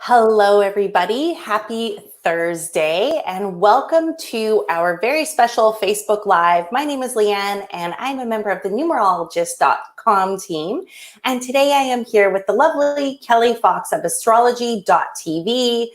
Hello, everybody. Happy Thursday, and welcome to our very special Facebook Live. My name is Leanne, and I'm a member of the numerologist.com team. And today I am here with the lovely Kelli Fox of astrology.tv.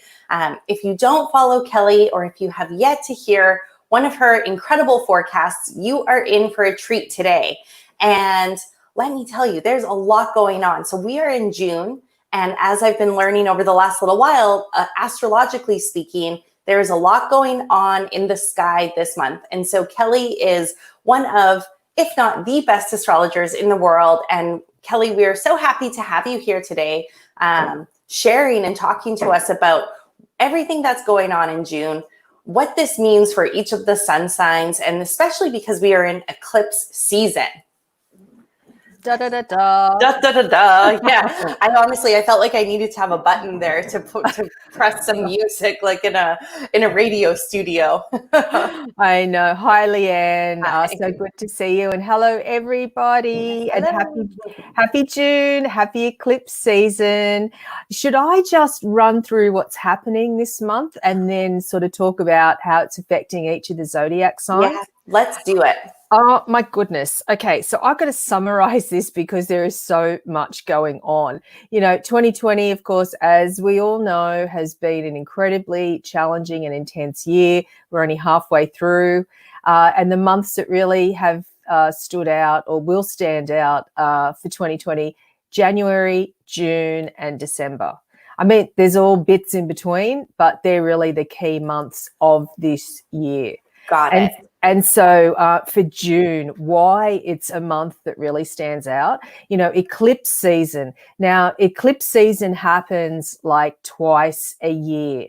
If you don't follow Kelli, or if you have yet to hear one of her incredible forecasts, you are in for a treat today. And let me tell you, there's a lot going on. So we are in June. And as I've been learning over the last little while, astrologically speaking, there is a lot going on in the sky this month. And so Kelli is one of, if not the best astrologers in the world. And Kelli, we are so happy to have you here today, sharing and talking to us about everything that's going on in June, what this means for each of the sun signs, and especially because we are in eclipse season. Da, da, da, da. Da, da, da, da. Yeah, I felt like I needed to have a button there to press some music, like in a radio studio. I know. Hi, Leanne. So good to see you, and hello, everybody. Hello. And happy June, happy eclipse season. Should I just run through what's happening this month and then sort of talk about how it's affecting each of the zodiac signs? Yeah, let's do it. Oh, my goodness. Okay, so I've got to summarize this because there is so much going on. 2020, of course, as we all know, has been an incredibly challenging and intense year. We're only halfway through. And the months that really have stood out or will stand out for 2020, January, June, and December. I mean, there's all bits in between, but they're really the key months of this year. Got it. And so for June, why it's a month that really stands out, eclipse season. Now, eclipse season happens like twice a year.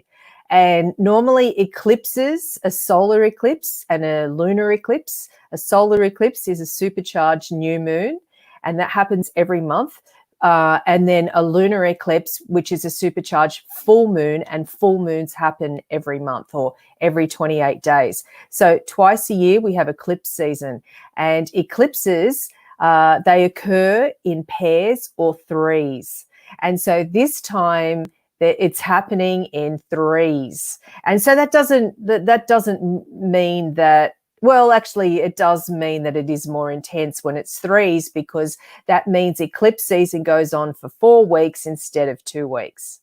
And normally eclipses, a solar eclipse and a lunar eclipse. A solar eclipse is a supercharged new moon, and that happens every month. And then a lunar eclipse, which is a supercharged full moon, and full moons happen every month or every 28 days. So twice a year we have eclipse season, and eclipses, they occur in pairs or threes. And so this time it's happening in threes. And so that doesn't mean that, well, actually, it does mean that it is more intense when it's threes, because that means eclipse season goes on for 4 weeks instead of 2 weeks.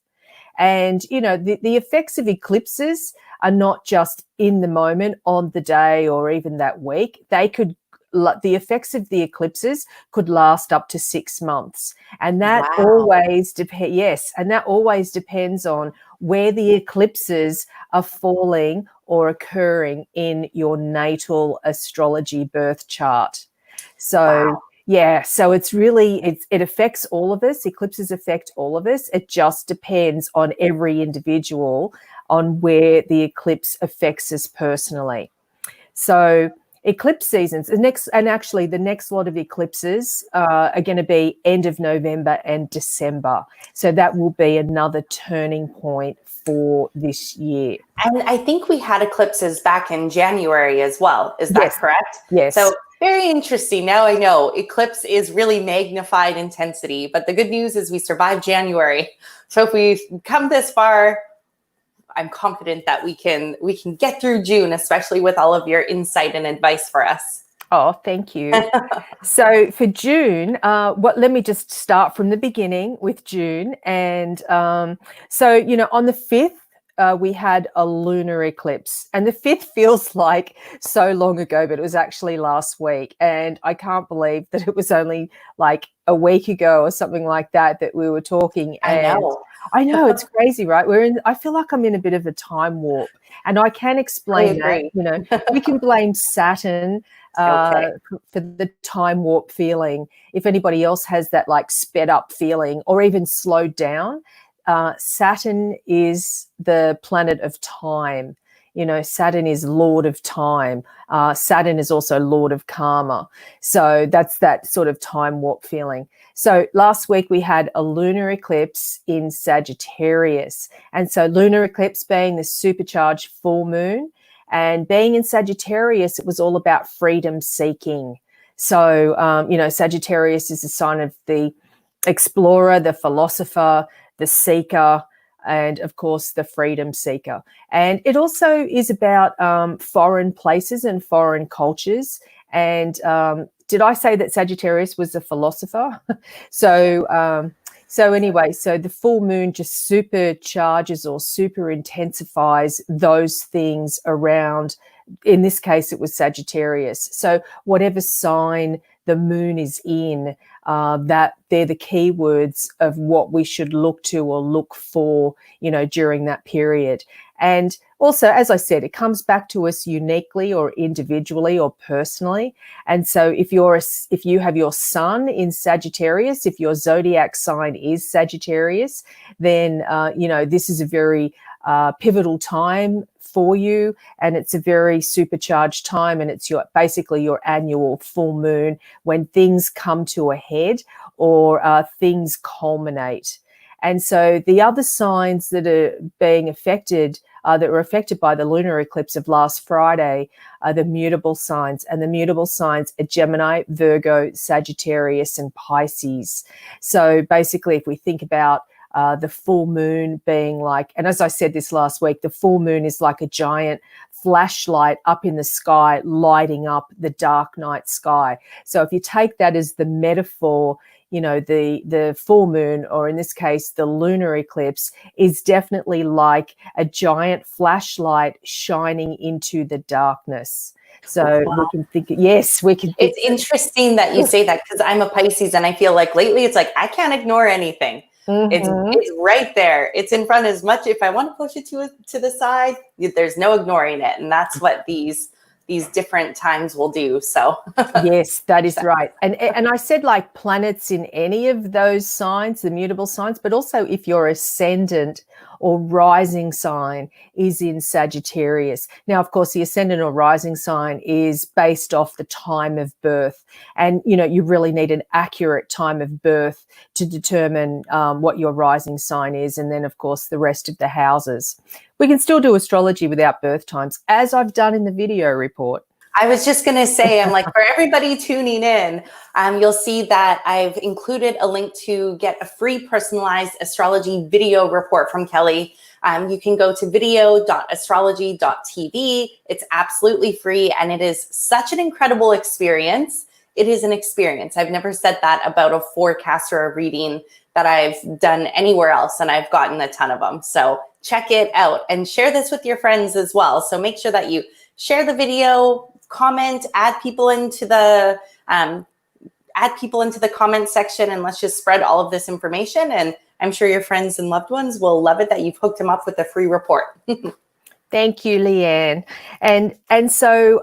And, the effects of eclipses are not just in the moment, on the day, or even that week. The effects of the eclipses could last up to 6 months. And that always depends on where the eclipses are falling or occurring in your natal astrology birth chart. So, so it affects all of us. Eclipses affect all of us. It just depends on every individual on where the eclipse affects us personally. So eclipse seasons, the next lot of eclipses are going to be end of November and December. So that will be another turning point for this year. And I think we had eclipses back in January as well. Is that correct? Yes. So very interesting. Now I know eclipse is really magnified intensity, but the good news is we survived January. So if we come this far, I'm confident that we can get through June, especially with all of your insight and advice for us. Oh, thank you. So for June, let me just start from the beginning with June. And on the 5th, we had a lunar eclipse, and the 5th feels like so long ago, but it was actually last week. And I can't believe that it was only like a week ago or something like that we were talking. And I know, it's crazy, right? I feel like I'm in a bit of a time warp, and I can explain that. We can blame Saturn for the time warp feeling. If anybody else has that like sped up feeling or even slowed down, Saturn is the planet of time. Saturn is lord of time. Saturn is also lord of karma. So that's that sort of time warp feeling. So last week we had a lunar eclipse in Sagittarius. And so lunar eclipse being the supercharged full moon, and being in Sagittarius, it was all about freedom seeking. So, Sagittarius is a sign of the explorer, the philosopher, the seeker, and of course the freedom seeker. And it also is about foreign places and foreign cultures. And did I say that Sagittarius was a philosopher? So anyway, so the full moon just supercharges or super intensifies those things around. In this case, it was Sagittarius. So whatever sign the moon is in, that they're the keywords of what we should look to or look for, during that period. And also, as I said, it comes back to us uniquely or individually or personally. And so if you have your sun in Sagittarius, if your zodiac sign is Sagittarius, then, this is a very pivotal time for you, and it's a very supercharged time, and it's basically your annual full moon when things come to a head or things culminate. And so the other signs that are being affected, that were affected by the lunar eclipse of last Friday, are the mutable signs. And the mutable signs are Gemini, Virgo, Sagittarius, and Pisces. So basically, if we think about the full moon being like, and as I said this last week, the full moon is like a giant flashlight up in the sky, lighting up the dark night sky. So if you take that as the metaphor, the full moon, or in this case, the lunar eclipse, is definitely like a giant flashlight shining into the darkness. So we can think, yes, we can. It's interesting that you say that, because I'm a Pisces, and I feel like lately it's like, I can't ignore anything. Mm-hmm. It's right there. It's in front as much. If I want to push it to the side, there's no ignoring it. And that's what these different times will do. So yes, that is right. And I said like planets in any of those signs, the mutable signs, but also if your ascendant or rising sign is in Sagittarius. Now, of course, the ascendant or rising sign is based off the time of birth. And, you really need an accurate time of birth to determine what your rising sign is. And then, of course, the rest of the houses. We can still do astrology without birth times, as I've done in the video report. I was just going to say, I'm like, for everybody tuning in, you'll see that I've included a link to get a free personalized astrology video report from Kelli. You can go to video.astrology.tv. It's absolutely free, and it is such an incredible experience. It is an experience. I've never said that about a forecast or a reading that I've done anywhere else, and I've gotten a ton of them. So check it out and share this with your friends as well. So make sure that you share the video, comment, add people into the comment section, and let's just spread all of this information. And I'm sure your friends and loved ones will love it that you've hooked them up with a free report. Thank you, Leanne. And so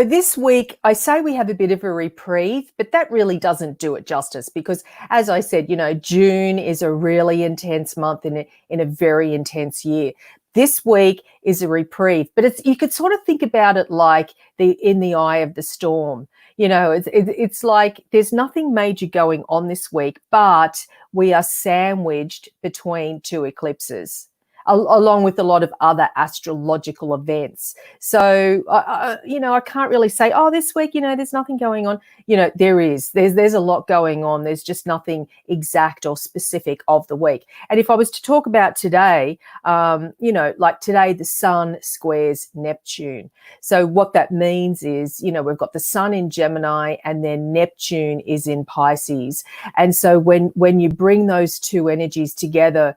this week, I say we have a bit of a reprieve, but that really doesn't do it justice, because as I said, June is a really intense month in a very intense year. This week is a reprieve, but you could sort of think about it like in the eye of the storm. It's like there's nothing major going on this week, but we are sandwiched between two eclipses, along with a lot of other astrological events. So, I can't really say, this week, there's nothing going on. There's a lot going on. There's just nothing exact or specific of the week. And if I was to talk about today, like today, the sun squares Neptune. So what that means is, we've got the sun in Gemini, and then Neptune is in Pisces. And so when you bring those two energies together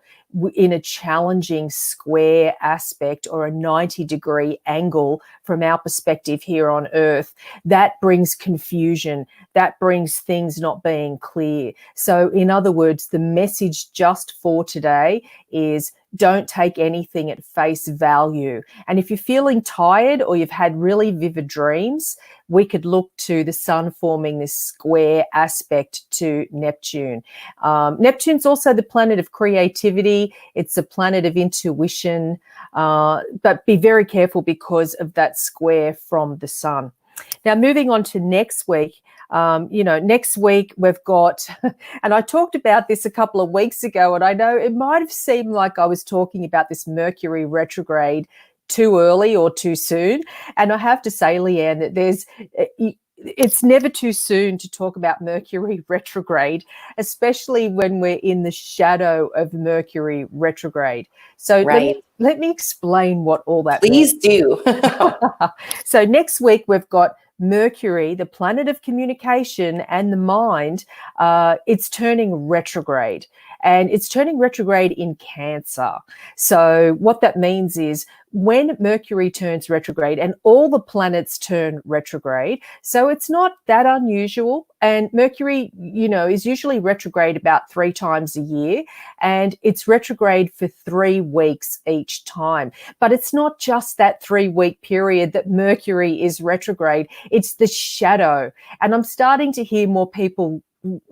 in a challenging square aspect or a 90-degree angle from our perspective here on Earth, that brings confusion, that brings things not being clear. So in other words, the message just for today is don't take anything at face value. And if you're feeling tired or you've had really vivid dreams, we could look to the sun forming this square aspect to Neptune. Neptune's also the planet of creativity. It's a planet of intuition, but be very careful because of that square from the sun. Now, moving on to next week, next week we've got, and I talked about this a couple of weeks ago, and I know it might have seemed like I was talking about this Mercury retrograde too early or too soon. And I have to say, Leanne, that there's it's never too soon to talk about Mercury retrograde, especially when we're in the shadow of Mercury retrograde. So Right. let me explain what all that Please means. do. So next week we've got Mercury, the planet of communication and the mind. It's turning retrograde, and it's turning retrograde in Cancer. So what that means is when Mercury turns retrograde, and all the planets turn retrograde, so it's not that unusual. And Mercury, is usually retrograde about 3 times a year, and it's retrograde for 3 weeks each time. But it's not just that 3-week period that Mercury is retrograde, it's the shadow. And I'm starting to hear more people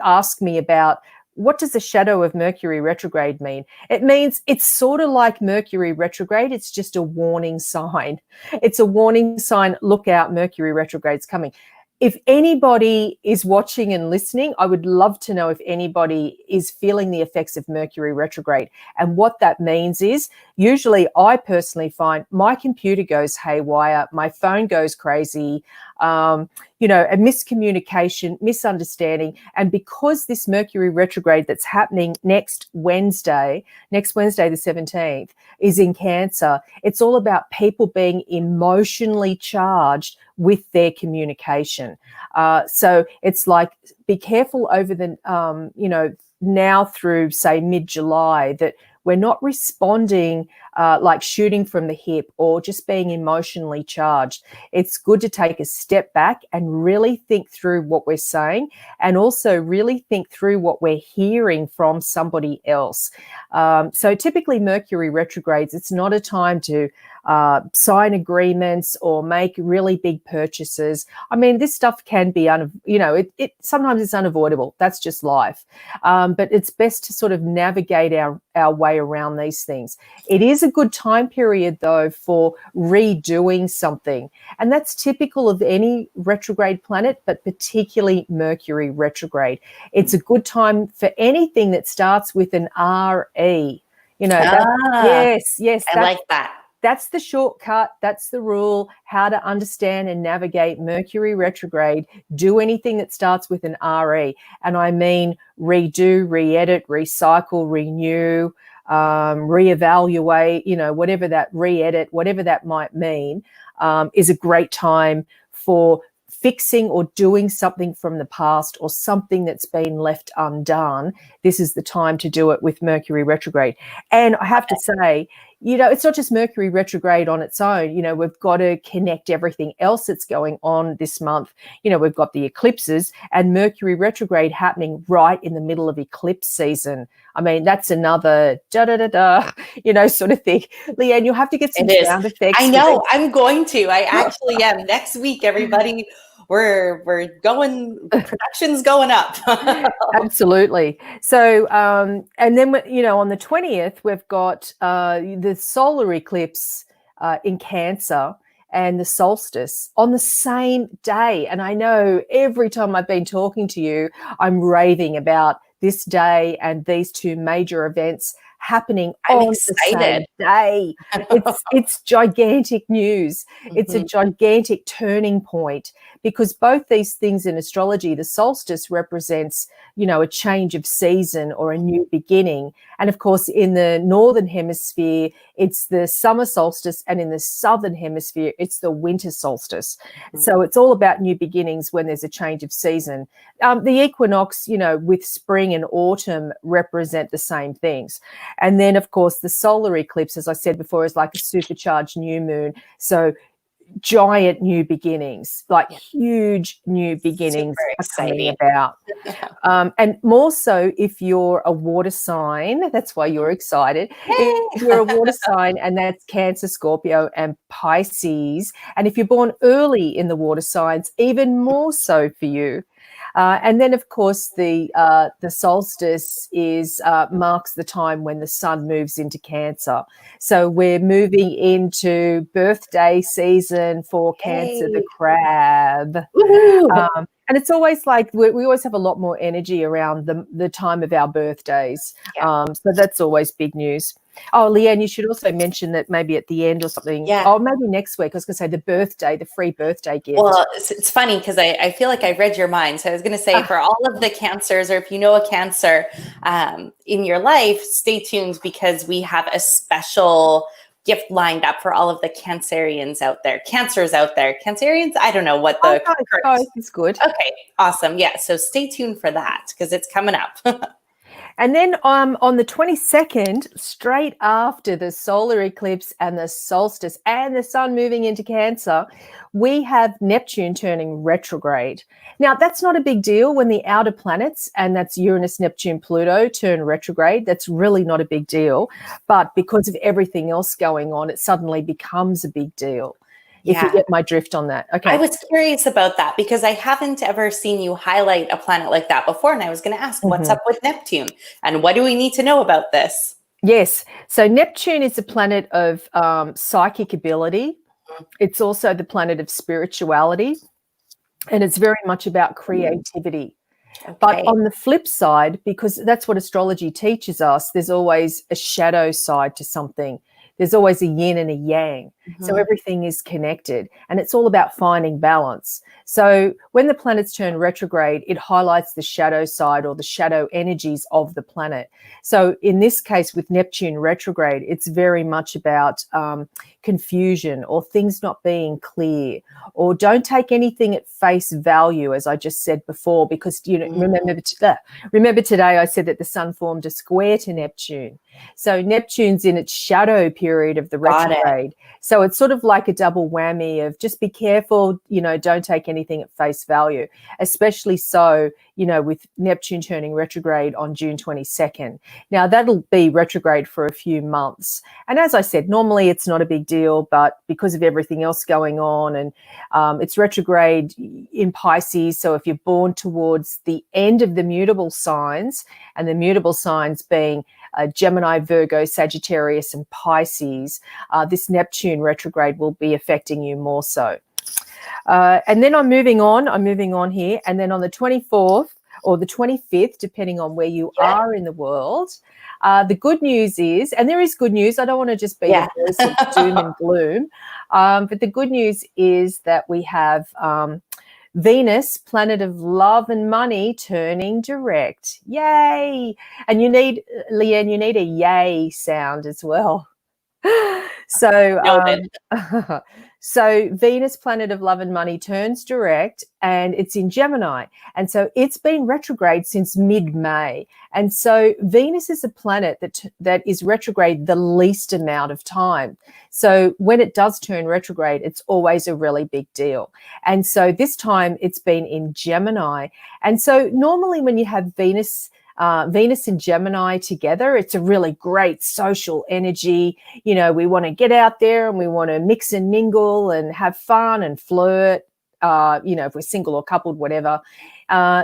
ask me about, what does the shadow of Mercury retrograde mean? It means it's sort of like Mercury retrograde. It's just a warning sign. It's a warning sign. Look out, Mercury retrograde's coming. If anybody is watching and listening, I would love to know if anybody is feeling the effects of Mercury retrograde. And what that means is, usually I personally find my computer goes haywire, my phone goes crazy, a miscommunication, misunderstanding. And because this Mercury retrograde that's happening next Wednesday, the 17th, is in Cancer, it's all about people being emotionally charged with their communication. So it's like, be careful over the, now through, say, mid-July, that we're not responding like shooting from the hip or just being emotionally charged. It's good to take a step back and really think through what we're saying, and also really think through what we're hearing from somebody else. So typically Mercury retrogrades, it's not a time to sign agreements or make really big purchases. I mean, this stuff can be, it sometimes it's unavoidable. That's just life. But it's best to sort of navigate our way around these things. It is a good time period, though, for redoing something. And that's typical of any retrograde planet, but particularly Mercury retrograde. It's a good time for anything that starts with an RE. Yes. I like that. That's the shortcut. That's the rule, how to understand and navigate Mercury retrograde. Do anything that starts with an RE. And I mean redo, re-edit, recycle, renew, reevaluate, whatever that re-edit, whatever that might mean, is a great time for fixing or doing something from the past or something that's been left undone. This is the time to do it with Mercury retrograde. And I have to say, it's not just Mercury retrograde on its own. We've got to connect everything else that's going on this month. We've got the eclipses and Mercury retrograde happening right in the middle of eclipse season. I mean, that's another sort of thing. Leanne, you'll have to get some sound effects. I know, I'm going to. I actually am. Next week, everybody, we're going, production's going up. Absolutely. So, and then, on the 20th, we've got the solar eclipse in Cancer and the solstice on the same day. And I know every time I've been talking to you, I'm raving about this day and these two major events happening on the same day. It's gigantic news. It's a gigantic turning point, because both these things in astrology, the solstice represents, a change of season or a new beginning. And of course, in the northern hemisphere, it's the summer solstice, and in the southern hemisphere, it's the winter solstice. So it's all about new beginnings when there's a change of season. The equinox, with spring and autumn, represent the same things. And then, of course, the solar eclipse, as I said before, is like a supercharged new moon. So giant new beginnings, like huge new beginnings are coming about. And more so if you're a water sign. That's why you're excited. If you're a water sign, and that's Cancer, Scorpio, and Pisces. And if you're born early in the water signs, even more so for you. And then, of course, the solstice marks the time when the sun moves into Cancer. So we're moving into birthday season for Cancer, the crab. And it's always like we always have a lot more energy around the time of our birthdays. So that's always big news. Oh, Leanne, you should also mention that maybe at the end or something. Yeah. Oh, maybe next week. I was going to say the free birthday gift. Well, it's funny because I feel like I read your mind. So I was going to say for all of the Cancers, or if you know a Cancer in your life, stay tuned because we have a special gift lined up for all of the Cancerians out there. Cancers out there. Cancerians? I don't know what the both is good. Okay, awesome. Yeah, so stay tuned for that because it's coming up. And then on the 22nd, straight after the solar eclipse and the solstice and the sun moving into Cancer, we have Neptune turning retrograde. Now, that's not a big deal when the outer planets, and that's Uranus, Neptune, Pluto, turn retrograde. That's really not a big deal. But because of everything else going on, it suddenly becomes a big deal. If you get my drift on that. Okay. I was curious about that because I haven't ever seen you highlight a planet like that before. And I was going to ask, what's up with Neptune? And what do we need to know about this? Yes. So Neptune is a planet of psychic ability. It's also the planet of spirituality. And it's very much about creativity. Okay. But on the flip side, because that's what astrology teaches us, there's always a shadow side to something. There's always a yin and a yang. So everything is connected, and it's all about finding balance. So when the planets turn retrograde, it highlights the shadow side or the shadow energies of the planet. So in this case with Neptune retrograde, it's very much about confusion or things not being clear, or don't take anything at face value, as I just said before, because remember today I said that the sun formed a square to Neptune. So Neptune's in its shadow period of the retrograde. So it's sort of like a double whammy of just be careful, don't take anything at face value, especially so, with Neptune turning retrograde on June 22nd. Now, that'll be retrograde for a few months. And as I said, normally it's not a big deal, but because of everything else going on, and it's retrograde in Pisces. So if you're born towards the end of the mutable signs, and the mutable signs being Gemini, Virgo, Sagittarius, and Pisces, this Neptune retrograde will be affecting you more so. And then I'm moving on here. And then on the 24th or the 25th, depending on where you are in the world, the good news is, and there is good news, I don't want to just be a voice of doom and gloom, but the good news is that we have Venus, planet of love and money, turning direct. Yay! And Leanne, you need a yay sound as well. So, so Venus, planet of love and money, turns direct, and it's in Gemini. And so it's been retrograde since mid-May. And so Venus is a planet that is retrograde the least amount of time. So when it does turn retrograde, it's always a really big deal. And so this time it's been in Gemini. And so normally when you have Venus and Gemini together, it's a really great social energy. We want to get out there and we want to mix and mingle and have fun and flirt, if we're single or coupled, whatever.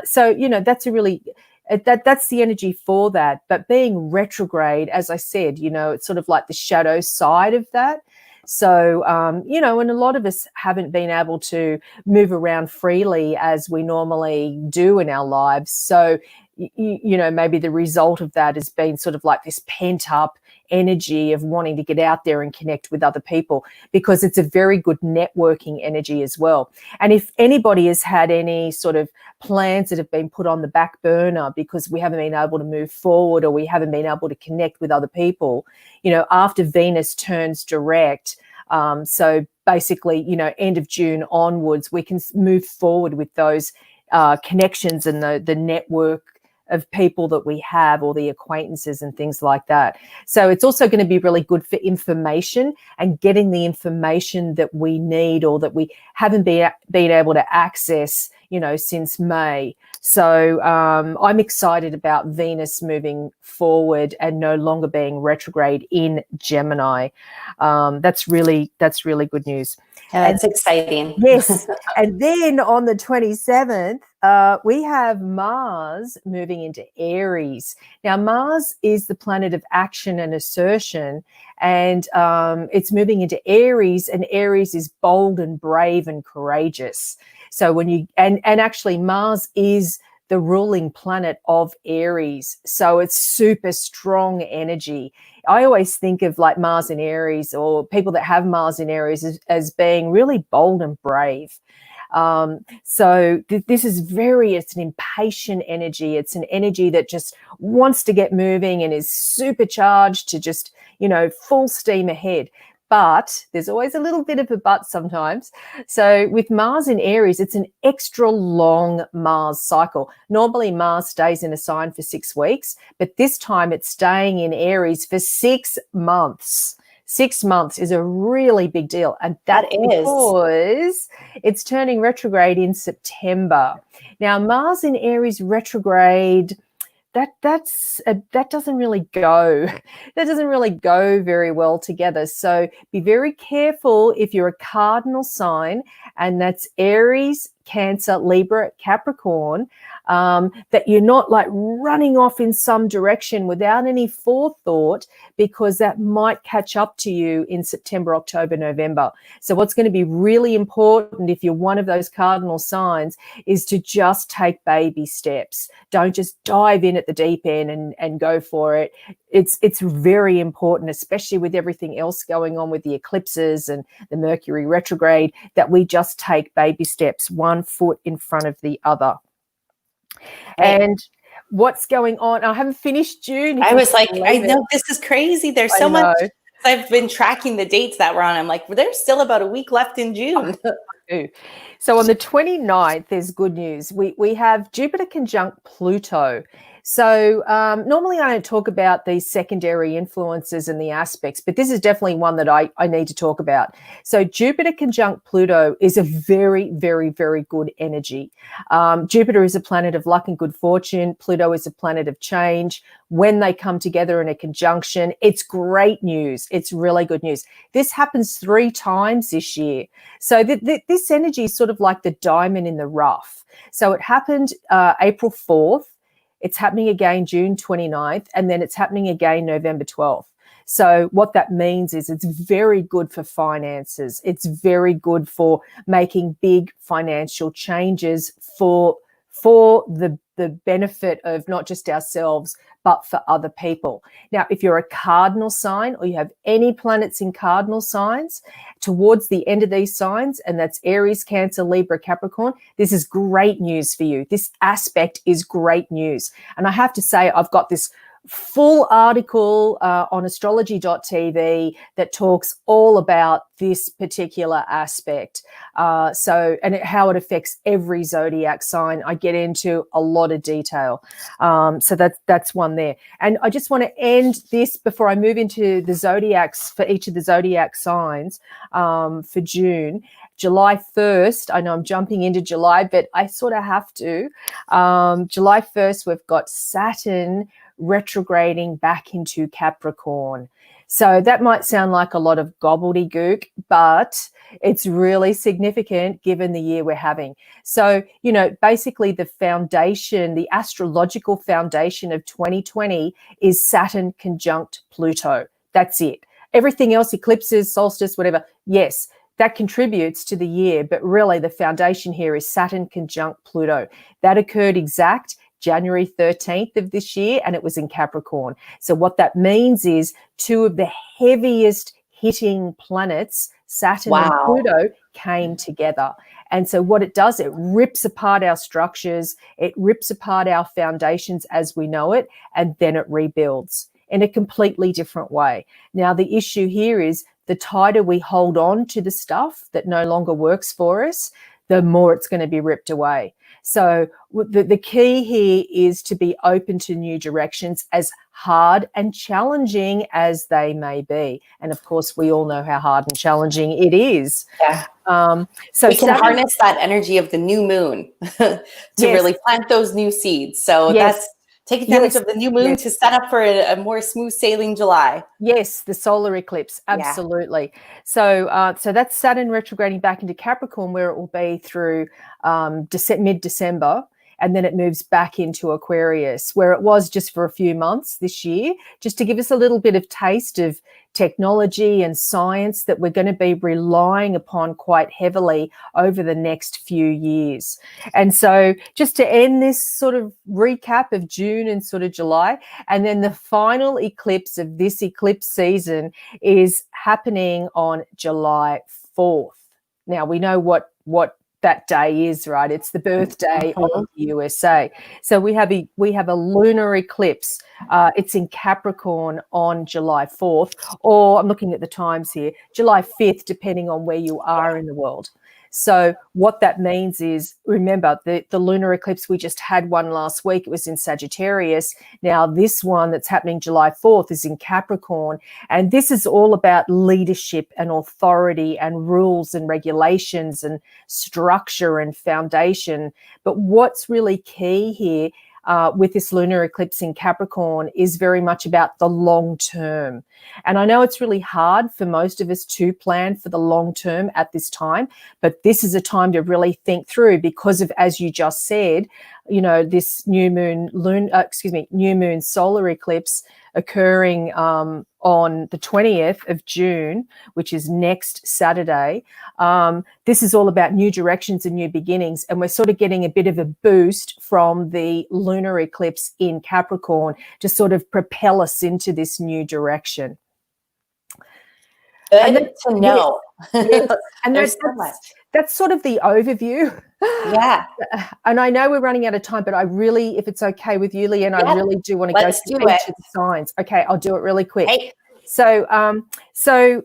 So that's a really, that's the energy for that. But being retrograde, as I said, it's sort of like the shadow side of that. So, and a lot of us haven't been able to move around freely as we normally do in our lives. So, maybe the result of that has been sort of like this pent up energy of wanting to get out there and connect with other people, because it's a very good networking energy as well. And if anybody has had any sort of plans that have been put on the back burner because we haven't been able to move forward or we haven't been able to connect with other people, after Venus turns direct, so basically, end of June onwards, we can move forward with those connections and the network of people that we have, or the acquaintances and things like that. So it's also going to be really good for information and getting the information that we need or that we haven't been able to access, since May. So I'm excited about Venus moving forward and no longer being retrograde in Gemini. That's really good news. Yeah, that's exciting. Yes. And then on the 27th, we have Mars moving into Aries. Now, Mars is the planet of action and assertion, and it's moving into Aries, and Aries is bold and brave and courageous. So when you, and actually Mars is the ruling planet of Aries. So it's super strong energy. I always think of like Mars in Aries, or people that have Mars in Aries, as being really bold and brave. So this is it's an impatient energy. It's an energy that just wants to get moving and is supercharged to just, full steam ahead. But there's always a little bit of a but sometimes. So with Mars in Aries, it's an extra long Mars cycle. Normally Mars stays in a sign for 6 weeks, but this time it's staying in Aries for 6 months. 6 months is a really big deal. And that's because it's turning retrograde in September. Now, Mars in Aries retrograde, that doesn't really go very well together. So be very careful if you're a cardinal sign, and that's Aries, Cancer, Libra, Capricorn, that you're not like running off in some direction without any forethought, because that might catch up to you in September, October, November. So what's going to be really important, if you're one of those cardinal signs, is to just take baby steps. Don't just dive in at the deep end and go for it. It's very important, especially with everything else going on with the eclipses and the Mercury retrograde, that we just take baby steps, one foot in front of the other. Right. And what's going on? I haven't finished June. I was like, I know this is crazy. There's so much. I've been tracking the dates that we're on. I'm like, well, there's still about a week left in June. So on the 29th, there's good news. We have Jupiter conjunct Pluto. So normally I don't talk about these secondary influences and the aspects, but this is definitely one that I need to talk about. So Jupiter conjunct Pluto is a very, very, very good energy. Jupiter is a planet of luck and good fortune. Pluto is a planet of change. When they come together in a conjunction, it's great news. It's really good news. This happens 3 times this year. So this energy is sort of like the diamond in the rough. So it happened April 4th. It's happening again June 29th, and then it's happening again November 12th. So what that means is it's very good for finances. It's very good for making big financial changes for the benefit of not just ourselves, but for other people. Now, if you're a cardinal sign, or you have any planets in cardinal signs, towards the end of these signs, and that's Aries, Cancer, Libra, Capricorn, this is great news for you. This aspect is great news. And I have to say, I've got this full article on astrology.tv that talks all about this particular aspect. And how it affects every zodiac sign. I get into a lot of detail. So that's one there. And I just want to end this before I move into the zodiacs for each of the zodiac signs for June. July 1st, I know I'm jumping into July, but I sort of have to. July 1st, we've got Saturn retrograding back into Capricorn. So that might sound like a lot of gobbledygook, but it's really significant given the year we're having. So, basically the foundation, the astrological foundation of 2020 is Saturn conjunct Pluto. That's it. Everything else, eclipses, solstice, whatever, yes, that contributes to the year, but really the foundation here is Saturn conjunct Pluto. That occurred exact January 13th of this year, and it was in Capricorn. So what that means is 2 of the heaviest hitting planets, Saturn and Pluto, came together. And so what it does, it rips apart our structures, it rips apart our foundations as we know it, and then it rebuilds in a completely different way. Now, the issue here is the tighter we hold on to the stuff that no longer works for us, the more it's going to be ripped away. So the key here is to be open to new directions, as hard and challenging as they may be. And of course, we all know how hard and challenging it is. Yeah. So we can harness that energy of the new moon to really plant those new seeds. So that's take advantage of the new moon to set up for a more smooth sailing July. Yes, the solar eclipse. Absolutely. Yeah. So that's Saturn retrograding back into Capricorn, where it will be through mid-December. and then it moves back into Aquarius, where it was just for a few months this year, just to give us a little bit of taste of technology and science that we're going to be relying upon quite heavily over the next few years. And so just to end this sort of recap of June and sort of July, and then the final eclipse of this eclipse season is happening on July 4th. Now we know what that day is, right? It's the birthday of the USA. So we have a lunar eclipse. It's in Capricorn on July 4th, or I'm looking at the times here, July 5th, depending on where you are in the world. So what that means is, remember, the lunar eclipse, we just had one last week. It was in Sagittarius. Now this one that's happening July 4th is in Capricorn. And this is all about leadership and authority and rules and regulations and structure and foundation. But what's really key here with this lunar eclipse in Capricorn is very much about the long term. And I know it's really hard for most of us to plan for the long term at this time, but this is a time to really think through because of, as you just said, you know, this new moon solar eclipse occurring on the 20th of June, which is next Saturday. This is all about new directions and new beginnings, and we're sort of getting a bit of a boost from the lunar eclipse in Capricorn to sort of propel us into this new direction. Good to know. Yes, and There's so much. That's sort of the overview. Yeah. And I know we're running out of time, but I really, if it's okay with you, Leanne, I really do want to go through each of the signs. Okay, I'll do it really quick. Hey. So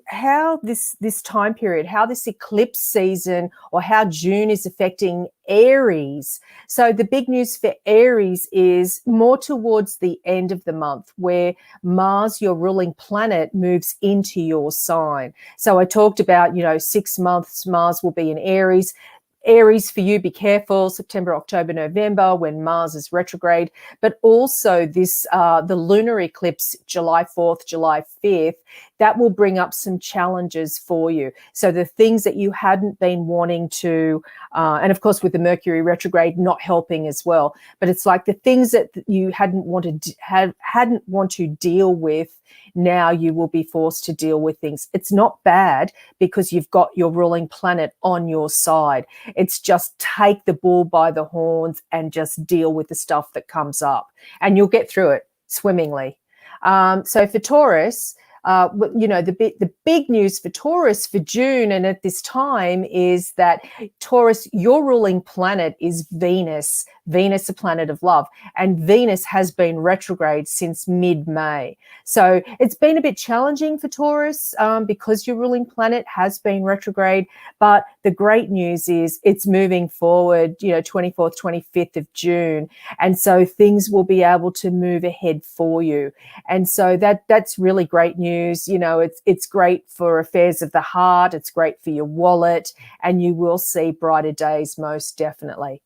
how this time period, how this eclipse season or how June is affecting Aries. So the big news for Aries is more towards the end of the month where Mars, your ruling planet, moves into your sign. So I talked about, 6 months Mars will be in Aries. Aries, for you, be careful, September, October, November, when Mars is retrograde, but also this, the lunar eclipse, July 4th, July 5th, that will bring up some challenges for you. So the things that you hadn't been wanting to, and of course with the Mercury retrograde not helping as well, but it's like the things that you hadn't want to deal with, now you will be forced to deal with things. It's not bad because you've got your ruling planet on your side. It's just take the bull by the horns and just deal with the stuff that comes up, and you'll get through it swimmingly. So for Taurus, the big news for Taurus for June and at this time is that Taurus, your ruling planet is Venus, a planet of love, and Venus has been retrograde since mid-May. So it's been a bit challenging for Taurus because your ruling planet has been retrograde, but the great news is it's moving forward, 24th, 25th of June, and so things will be able to move ahead for you. And so that's really great news. It's great for affairs of the heart, it's great for your wallet, and you will see brighter days most definitely.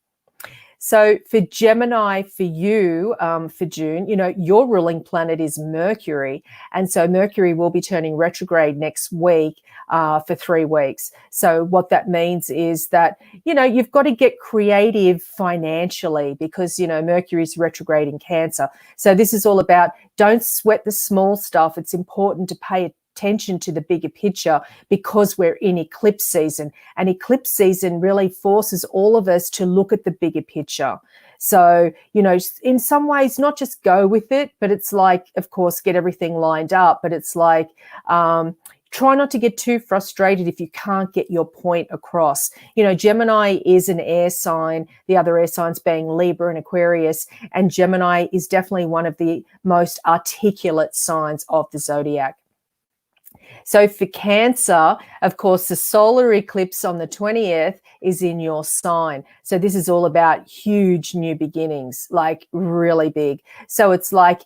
So for Gemini, for you, for June, your ruling planet is Mercury. And so Mercury will be turning retrograde next week for 3 weeks. So what that means is that, you've got to get creative financially because, Mercury's retrograde in Cancer. So this is all about don't sweat the small stuff. It's important to pay attention to the bigger picture because we're in eclipse season, and eclipse season really forces all of us to look at the bigger picture. So, in some ways, not just go with it, but it's like, of course, get everything lined up, but it's like, try not to get too frustrated if you can't get your point across. Gemini is an air sign, the other air signs being Libra and Aquarius, and Gemini is definitely one of the most articulate signs of the zodiac. So for Cancer, of course, the solar eclipse on the 20th is in your sign. So this is all about huge new beginnings, like really big. So it's like,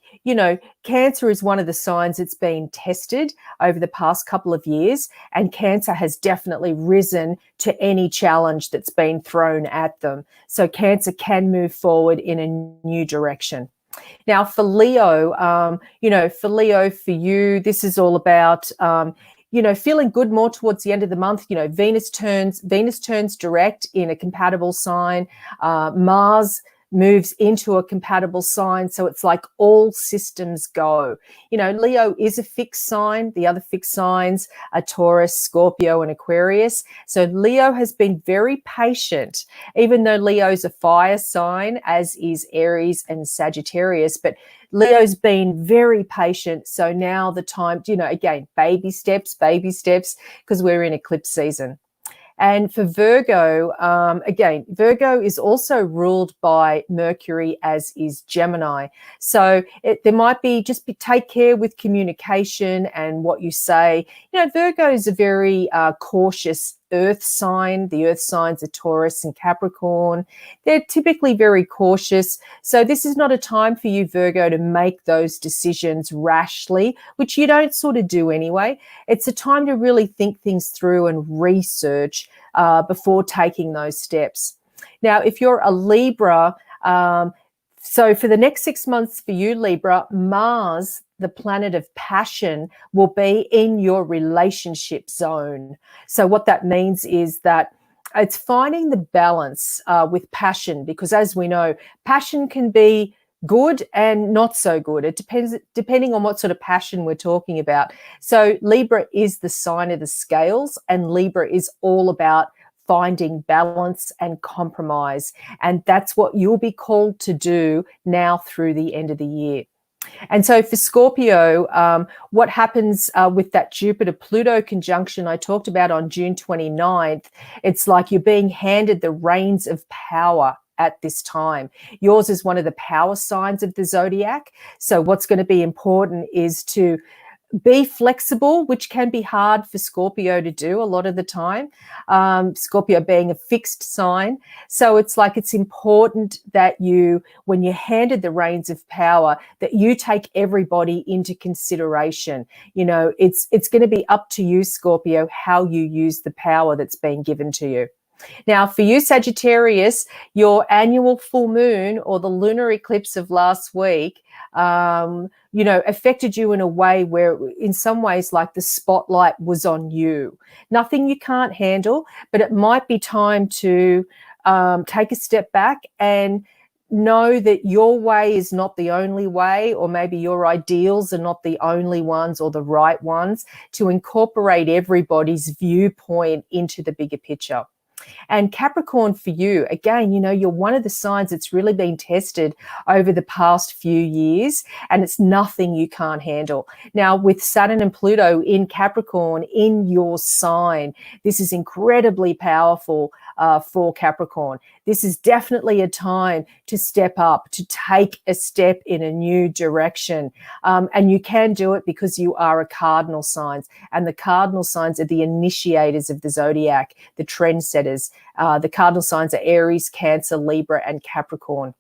Cancer is one of the signs that's been tested over the past couple of years, and Cancer has definitely risen to any challenge that's been thrown at them. So Cancer can move forward in a new direction. Now, for Leo, for you, this is all about, feeling good more towards the end of the month. Venus turns direct in a compatible sign. Mars moves into a compatible sign. So it's like all systems go. You know, Leo is a fixed sign. The other fixed signs are Taurus, Scorpio, and Aquarius. So Leo has been very patient, even though Leo's a fire sign, as is Aries and Sagittarius. But Leo's been very patient. So now the time, you know, again, baby steps, because we're in eclipse season. And for Virgo, again, Virgo is also ruled by Mercury, as is Gemini. So there might be take care with communication and what you say. You know, Virgo is a very cautious earth sign. The earth signs are Taurus and Capricorn. They're typically very cautious. So this is not a time for you, Virgo, to make those decisions rashly, which you don't sort of do anyway. It's a time to really think things through and research before taking those steps. Now, if you're a Libra, so for the next 6 months for you, Libra, Mars, the planet of passion, will be in your relationship zone. So what that means is that it's finding the balance with passion, because as we know, passion can be good and not so good. It depends, depending on what sort of passion we're talking about. So Libra is the sign of the scales, and Libra is all about finding balance and compromise. And that's what you'll be called to do now through the end of the year. And so for Scorpio, what happens with that Jupiter-Pluto conjunction I talked about on June 29th, it's like you're being handed the reins of power at this time. Yours is one of the power signs of the zodiac. So what's going to be important is to be flexible, which can be hard for Scorpio to do a lot of the time. Scorpio being a fixed sign. So it's like it's important that you, when you're handed the reins of power, that you take everybody into consideration. You know, it's going to be up to you, Scorpio, how you use the power that's been given to you. Now, for you, Sagittarius, your annual full moon or the lunar eclipse of last week, you know, affected you in a way where in some ways like the spotlight was on you. Nothing you can't handle, but it might be time to take a step back and know that your way is not the only way, or maybe your ideals are not the only ones or the right ones, to incorporate everybody's viewpoint into the bigger picture. And Capricorn, for you, again, you know, you're one of the signs that's really been tested over the past few years, and it's nothing you can't handle. Now, with Saturn and Pluto in Capricorn in your sign, this is incredibly powerful for Capricorn. This is definitely a time to step up, to take a step in a new direction. And you can do it because you are a cardinal sign. And the cardinal signs are the initiators of the zodiac, the trendsetters. The cardinal signs are Aries, Cancer, Libra, and Capricorn.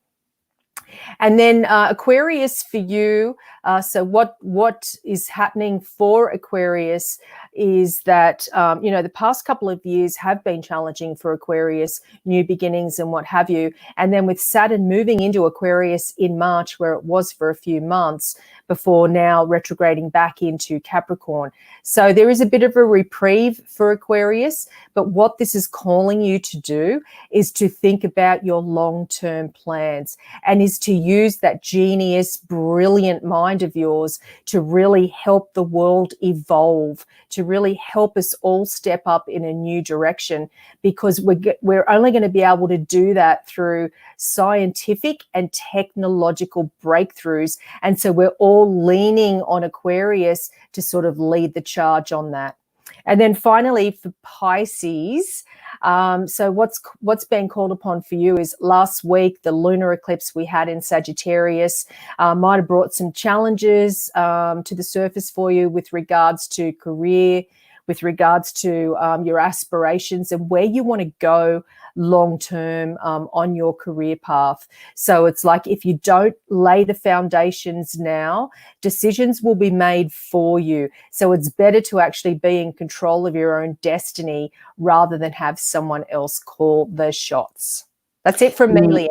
And then Aquarius for you. So what is happening for Aquarius is that, you know, the past couple of years have been challenging for Aquarius, new beginnings and what have you. And then with Saturn moving into Aquarius in March, where it was for a few months, before now retrograding back into Capricorn. So there is a bit of a reprieve for Aquarius, but what this is calling you to do is to think about your long-term plans, and is to use that genius, brilliant mind of yours to really help the world evolve, to really help us all step up in a new direction, because we're only going to be able to do that through scientific and technological breakthroughs. And so we're all leaning on Aquarius to sort of lead the charge on that. And then finally for Pisces, so what's been called upon for you is last week, the lunar eclipse we had in Sagittarius might have brought some challenges to the surface for you with regards to career, with regards to your aspirations and where you want to go long-term on your career path. So it's like if you don't lay the foundations now, decisions will be made for you. So it's better to actually be in control of your own destiny rather than have someone else call the shots. That's it from me, Leanne.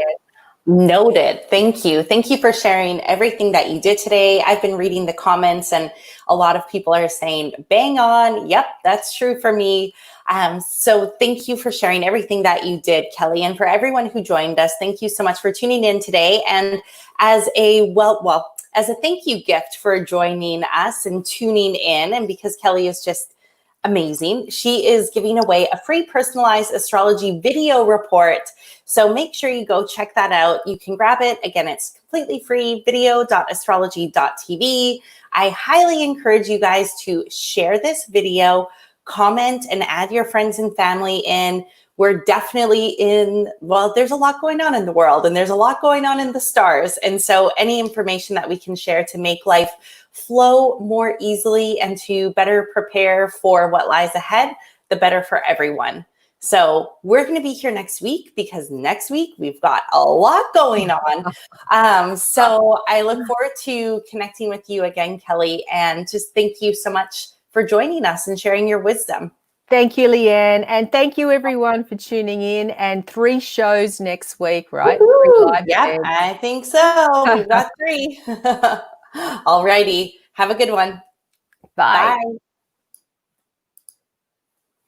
Noted. Thank you. Thank you for sharing everything that you did today. I've been reading the comments and a lot of people are saying, bang on. Yep, that's true for me. So thank you for sharing everything that you did, Kelli. And for everyone who joined us, thank you so much for tuning in today. And as a as a thank you gift for joining us and tuning in, and because Kelli is just amazing, she is giving away a free personalized astrology video report. So make sure you go check that out. You can grab it. Again, it's completely free, video.astrology.tv. I highly encourage you guys to share this video, comment, and add your friends and family in. We're definitely there's a lot going on in the world and there's a lot going on in the stars. And so any information that we can share to make life flow more easily and to better prepare for what lies ahead, the better for everyone. So we're going to be here next week because next week we've got a lot going on. So I look forward to connecting with you again, Kelli, and just thank you so much for joining us and sharing your wisdom. Thank you, Leanne. And thank you, everyone, for tuning in. And 3 shows next week, right? Yeah, I think so. We've got 3. All righty. Have a good one. Bye. Bye.